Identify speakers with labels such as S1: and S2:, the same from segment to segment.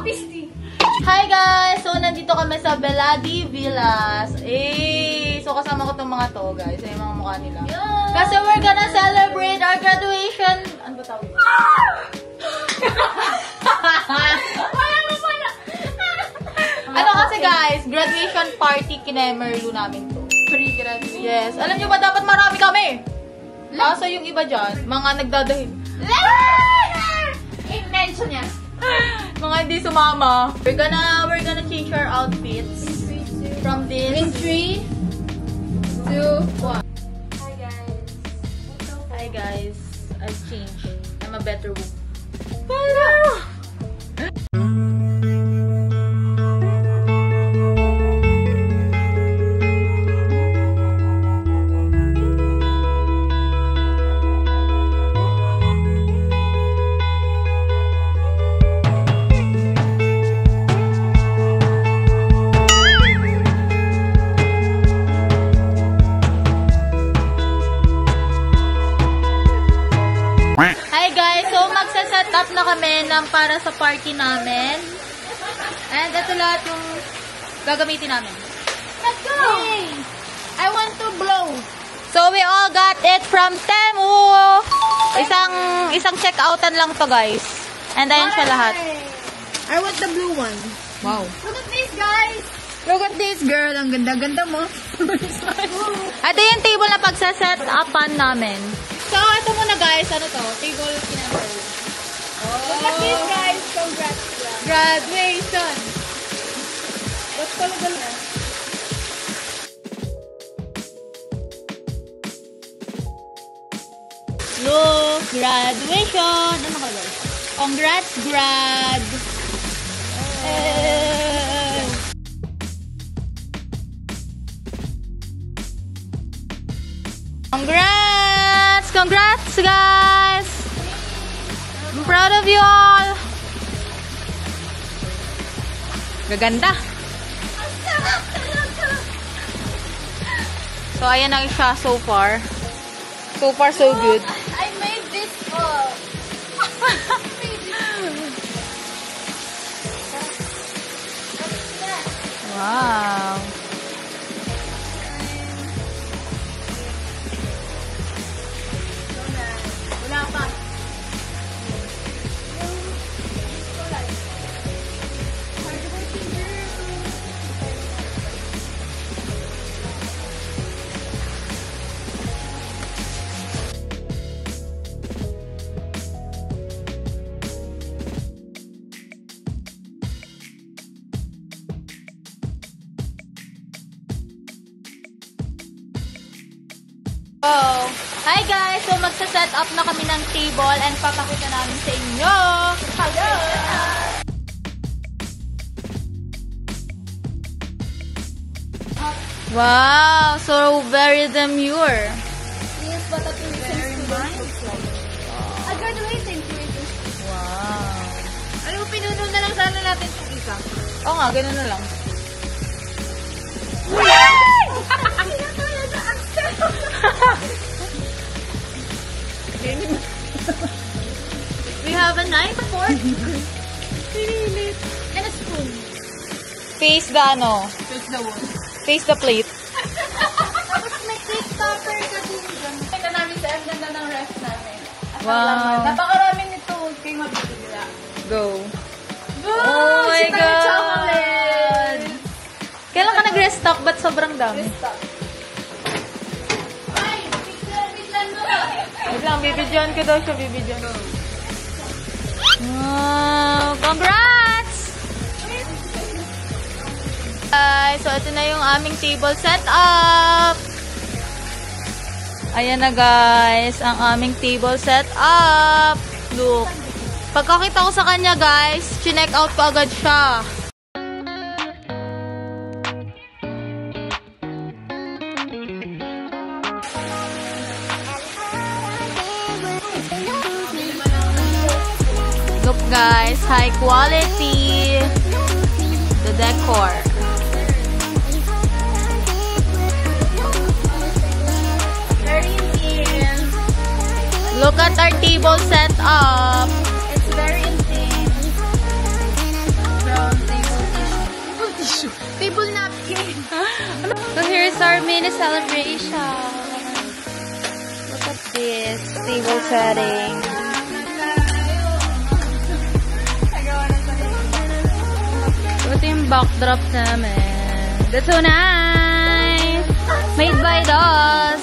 S1: Hi guys! So, nandito kami sa Beladi Villas. So kasama ko tong mga to, guys. Yung mga mukha nila. Yeah. Kasi we're gonna celebrate our graduation. Ano ba tawag? Ano kasi guys, graduation party kinemerlu namin to. Pre-graduation. Yes. Alam nyo ba, dapat marami kami. Kaso yung iba dyan, mga nagdadahin.
S2: I-mention niya.
S1: Mga hindi sumama. We're gonna change our outfits from this.
S2: In 3, 2, 1.
S1: Hi guys. I've changed. I'm a better woman. Hi guys, so magsa-set up na kami para sa party namin. And ito lahat yung gagamitin namin.
S2: Let's go!
S1: Yay! I want to blow. So we all got it from Temu. Isang check-outan lang to guys. And ayan siya lahat.
S2: I want the blue one.
S1: Wow.
S2: Look at this, guys!
S1: Look at this girl, ang ganda-ganda mo. Ito yung table na pagsa-set upan namin. So, ito muna guys, ano to? Table kinamero.
S2: Look at this, guys! Congrats!
S1: Graduation!
S2: What's called the
S1: Look, graduation! Ano ka guys? Congrats, grad! Congrats! Congrats, guys! I'm proud of you all! Gaganda! So, ayan na siya so far. So far, so good.
S2: I made this
S1: Wow!
S2: Wala pa.
S1: Oh. Hi guys! So magsa-set up na kami ng table and papakita namin sa inyo.
S2: Hello!
S1: Wow! So very demure.
S2: Yes, but a tourism student looks like. A graduating tourism student.
S1: Wow!
S2: Ano, pinuno na lang sana natin itong isa.
S1: Oo nga, ganun na lang. We have a knife, fork,
S2: And a spoon.
S1: face the ano,
S2: Face the wall.
S1: face the plate.
S2: Tapos may cake topper ka din dyan. Ito namin sa ang ganda ng ref namin. At
S1: Wow.
S2: napakarami nito. Kayo mabibigla.
S1: Go.
S2: Oh
S1: my God.
S2: Chocolate.
S1: Kailan ka nag-restock? Ba't sobrang dami?
S2: Ay, biglan mo.
S1: Wait lang, bibidyon ko daw siya, bibidyon. Wow! Congrats! So ito na yung aming table setup. Ayan na guys, ang aming table setup. Look. Pagkakita ko sa kanya guys, chinek out ko agad siya. Look guys, high quality. The decor. Look at our table set up.
S2: It's very intense.
S1: mini celebration. Look at this. Table setting. Ito yung backdrop namin. That's so nice! Made by Dos.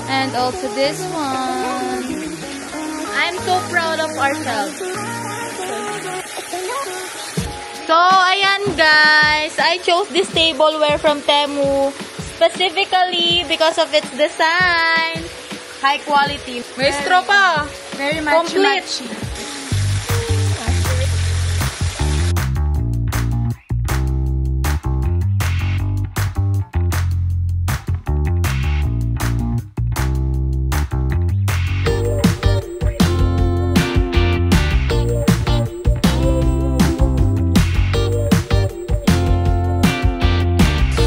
S1: And also this one. I'm so proud of ourselves. So, ayan guys. I chose this tableware from Temu. Specifically because of its design. High quality. May straw pa.
S2: Very much
S1: Complete.
S2: matchy.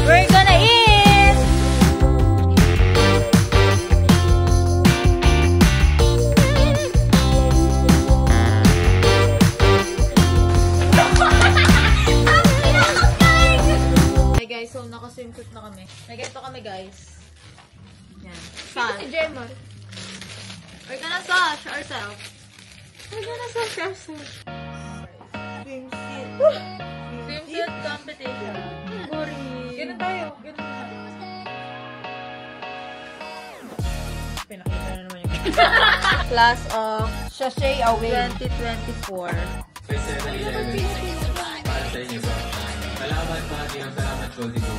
S1: We're gonna eat! Hey guys, so naka-swimsuit na kami. Nag-ito kami guys. Yan. Sun.
S2: Si Gemma.
S1: We're gonna sash ourselves. Swimsuit competition.
S2: Ganun tayo. Pinakita na naman yung
S1: Class of
S2: sachet away.
S1: 2024.
S3: Kay 7-Eleven, para sa inyo. Salamat mga tinang salamat, Goldie Go.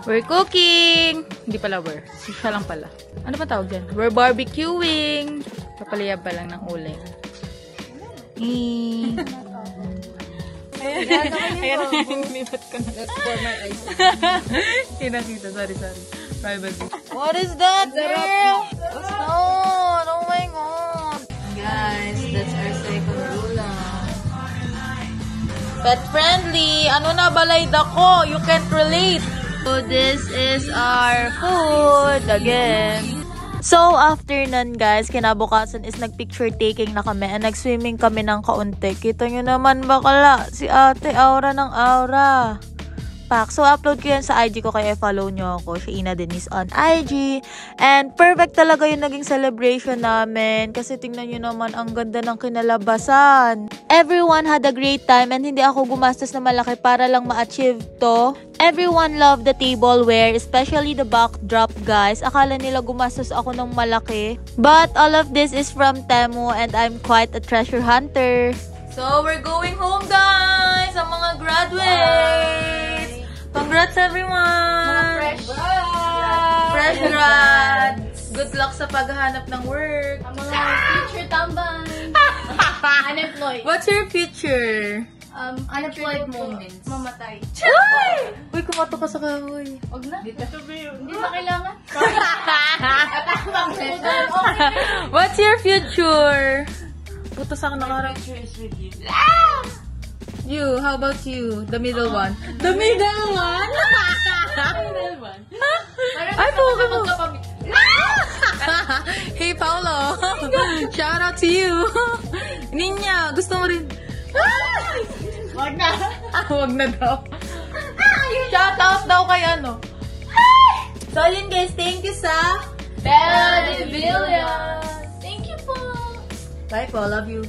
S1: We're cooking! Hindi pala we're. Siya lang pala. Ano pa tawag dyan? We're barbecuing! Papaliyab pa lang ng uling. Ayan, nilipat ko na.
S2: Let's pour my ice.
S1: Kinakita. Sorry. Privacy. What is that, girl? What's on? Oh my God! Guys, that's our second ulam. Pet friendly! Ano na balay dako? You can't relate! So, this is our food again. So, after nun, guys, kinabukasan is nag-picture taking na kami and nag-swimming kami ng kaunti. Kita nyo naman bakala, si ate, aura ng aura. Pak. So, upload ko yan sa IG ko kaya follow nyo ako. Si Ina Denise on IG. And perfect talaga yung naging celebration namin. Kasi tingnan nyo naman, ang ganda ng kinalabasan. Everyone had a great time and hindi ako gumastos na malaki para lang ma-achieve to. Everyone loved the tableware, especially the backdrop, guys. Akala nila gumastos ako ng malaki. But all of this is from Temu and I'm quite a treasure hunter. So, we're going home, guys! Ang mga graduates! Congrats, everyone! Fresh grads! Good luck sa paghahanap ng work!
S2: Ang mga future tambay. Unemployed.
S1: What's your future?
S2: Unemployed moments. Mamatay.
S1: Uy! Uy, kumato ka sa kahoy.
S2: Huwag na. Hindi na kailangan.
S1: What's your future? Puto sa nakarang. You, how about you? The middle one. The middle one? Ay, poke mo. Hey, Paolo. Shout out to you. Ninya, gusto mo rin?
S2: Huwag na.
S1: Wag na daw. Shout out daw kay ano. So, yun guys. Thank you sa
S2: Bella de Villas. Thank you po.
S1: Bye po. Love you.